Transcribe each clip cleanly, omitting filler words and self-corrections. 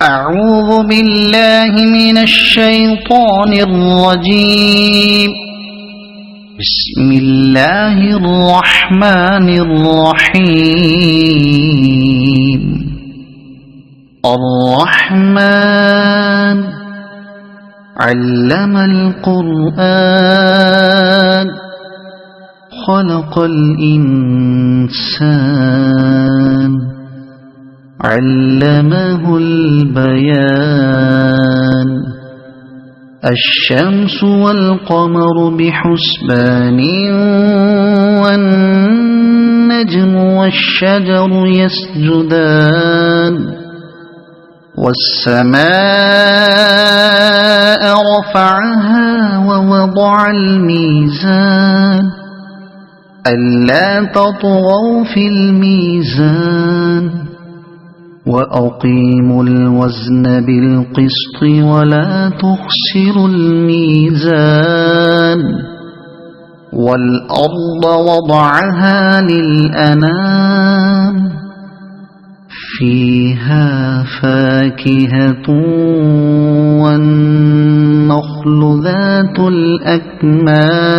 أعوذ بالله من الشيطان الرجيم. بسم الله الرحمن الرحيم. الرحمن علم القرآن خلق الإنسان علمه البيان. الشمس والقمر بحسبان والنجم والشجر يسجدان. والسماء رفعها ووضع الميزان ألا تطغوا في الميزان وأقيموا الوزن بالقسط ولا تخسروا الميزان. والأرض وضعها للأنام فيها فاكهة والنخل ذات الأكمام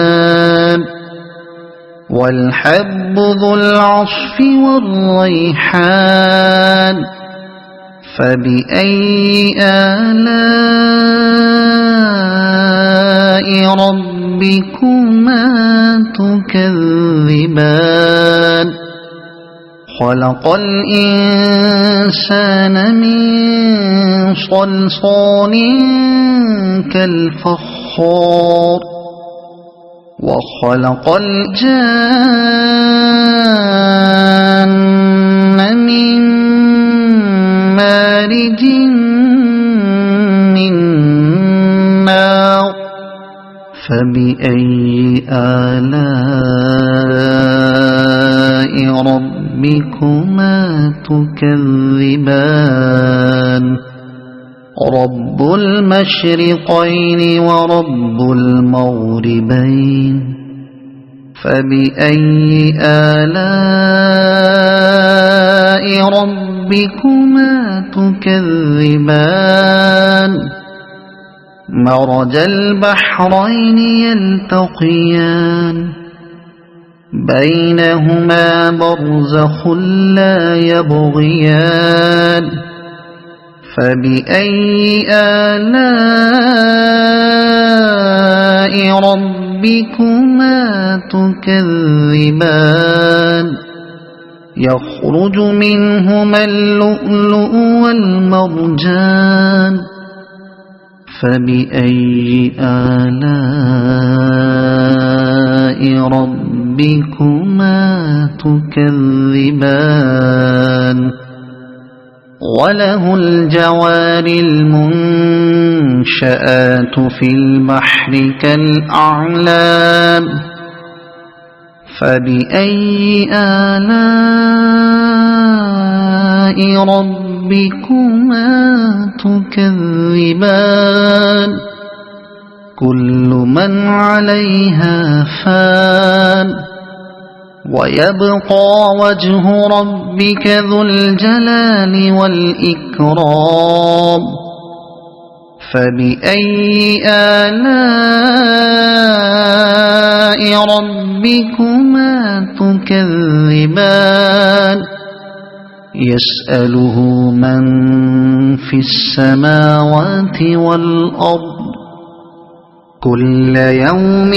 والحب ذو العصف والريحان. فبأي آلاء ربكما تكذبان. خلق الإنسان من صلصال كالفخار وخلق الجان من مارج من نار. فبأي آلاء ربكما تكذبان. رب المشرقين ورب المغربين. فبأي آلاء ربكما تكذبان. مرج البحرين يلتقيان بينهما برزخ لا يبغيان. فبأي آلاء ربكما تكذبان. يخرج منهما اللؤلؤ والمرجان. فبأي آلاء ربكما تكذبان. وله الجوار المنشآت في البحر كالأعلام. فبأي آلاء ربكما تكذبان. كل من عليها فان ويبقى وجه ربك ذو الجلال والإكرام. فبأي آلاء ربكما تكذبان. يسأله من في السماوات والأرض كل يوم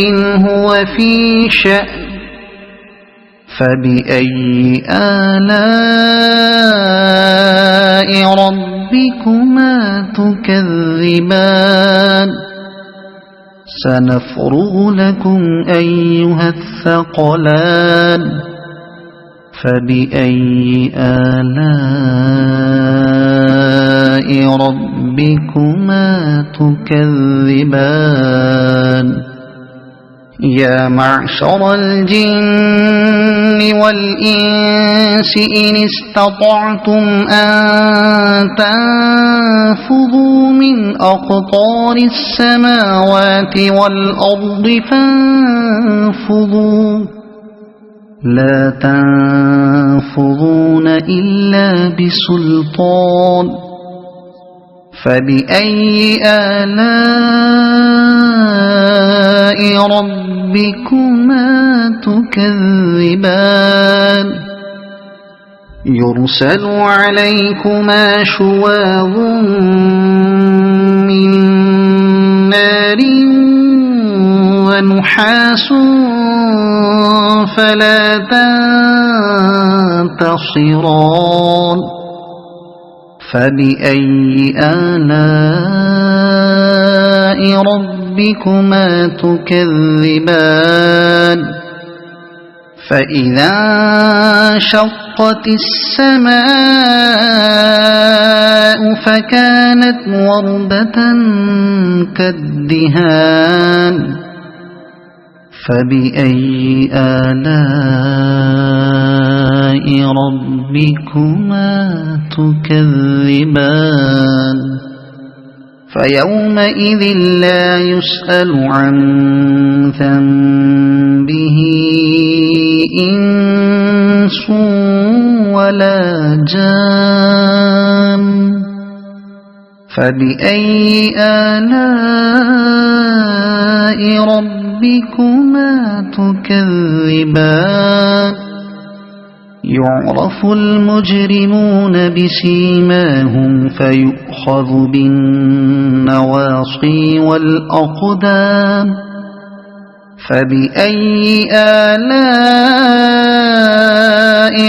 هو في شأن. فبأي آلاء ربكما تكذبان. سنفرغ لكم أيها الثقلان. فبأي آلاء ربكما تكذبان. يا معشر الجن والإنس إن استطعتم أن تنفذوا من أقطار السماوات والأرض فانفذوا لا تنفذون إلا بسلطان فبأي آلاء ربكما تكذبان يرسل عليكما شواظ من نار ونحاس فلا تنتصران فبأي آلاء ربكما تكذبان فإذا انشقت السماء فكانت وردة كالدهان فبأي آلاء ربكما تكذبان فيومئذ لا يسأل عن ذنبه إنس ولا جان فبأي آلاء ربكما تكذبان يعرف المجرمون بسيماهم فيؤخذ بالنواصي والأقدام فبأي آلاء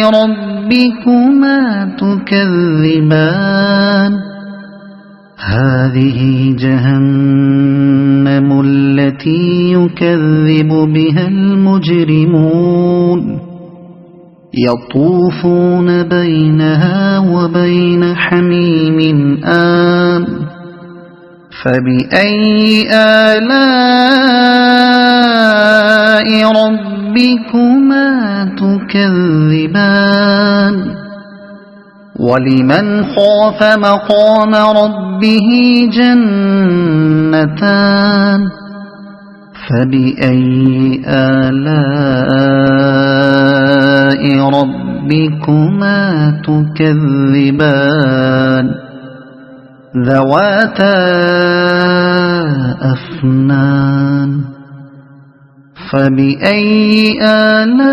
ربكما تكذبان هذه جهنم التي يكذب بها المجرمون يطوفون بينها وبين حميم آن فبأي آلاء ربكما تكذبان ولمن خاف مقام ربه جنتان فبأي آلاء ربكما تكذبان ذواتا أفنان فبأي آلاء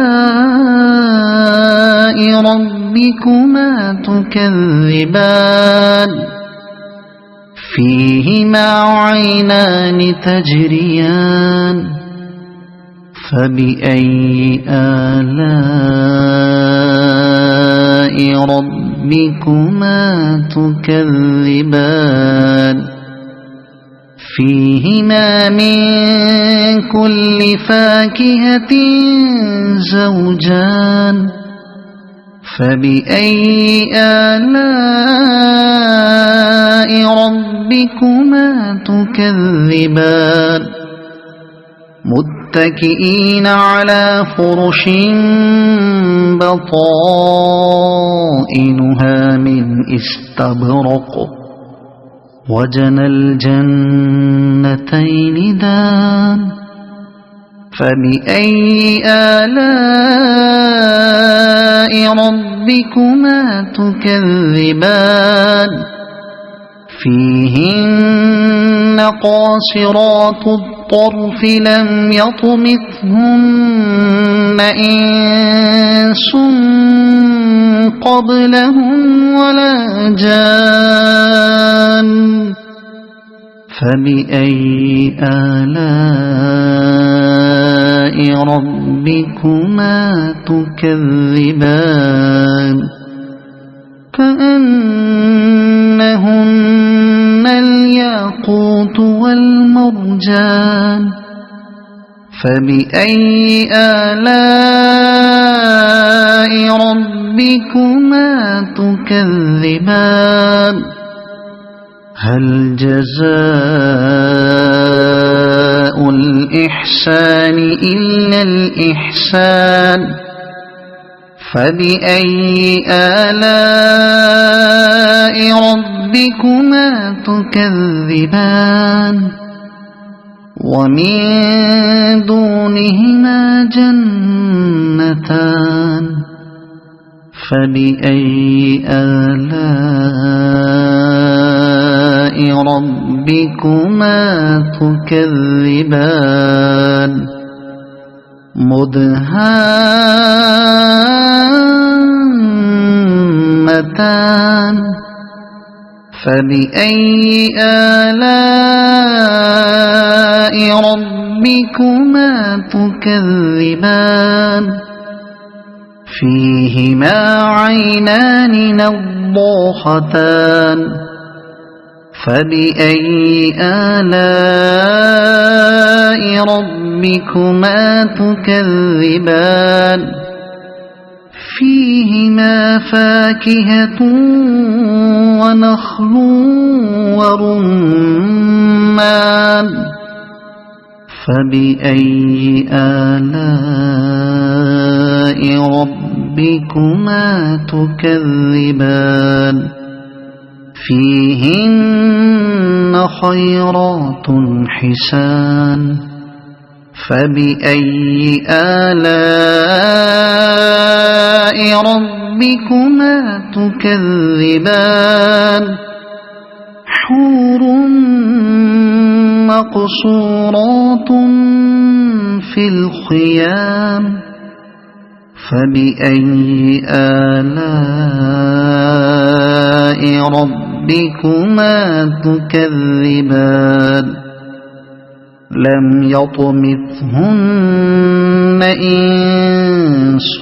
ربكما تكذبان فيهما عينان تجريان فبأي آلاء ربكما تكذبان فيهما من كل فاكهة زوجان فبأي آلاء ربكما تكذبان متكئين على فرش بطائنها من استبرق وجنى الجنتين دان فبأي آلاء ربكما تكذبان فيهن قاصرات الطرف لم يطمثهن إنس قبلهم ولا جان فبأي آلاء ربكما تكذبان كأنهن الياقوت والمرجان فبأي آلاء ربكما تكذبان هل جزاء الإحسان إلا الإحسان فبأي آلاء ربكما تكذبان ومن دونهما جنتان فبأي آلاء ربكما تكذبان مدهامتان فبأي آلاء ربكما تكذبان فيهما عينان نضاختان فبأي آلاء ربكما تكذبان فيهما فاكهة ونخل ورمان فبأي آلاء ربكما تكذبان فيهن خيرات حسان فبأي آلاء ربكما تكذبان حور مقصورات في الخيام فبأي آلاء ربكما تكذبان لم يطمثهن إنس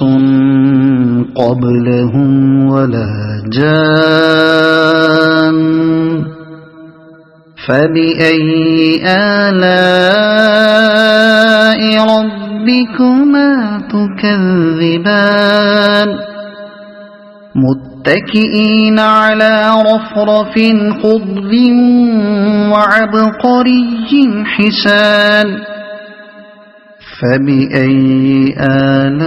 قبلهم ولا جان فبأي آلاء ربكما تكذبان متكئين على رفرف خضر وعبقري حسان فبأي آلاء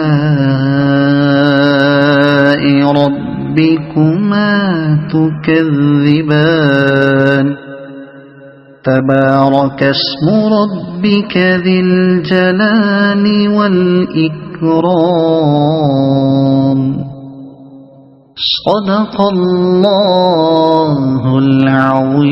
ربكما تكذبان تبارك اسم ربك ذي الجلال والإكرام صدق الله العظيم.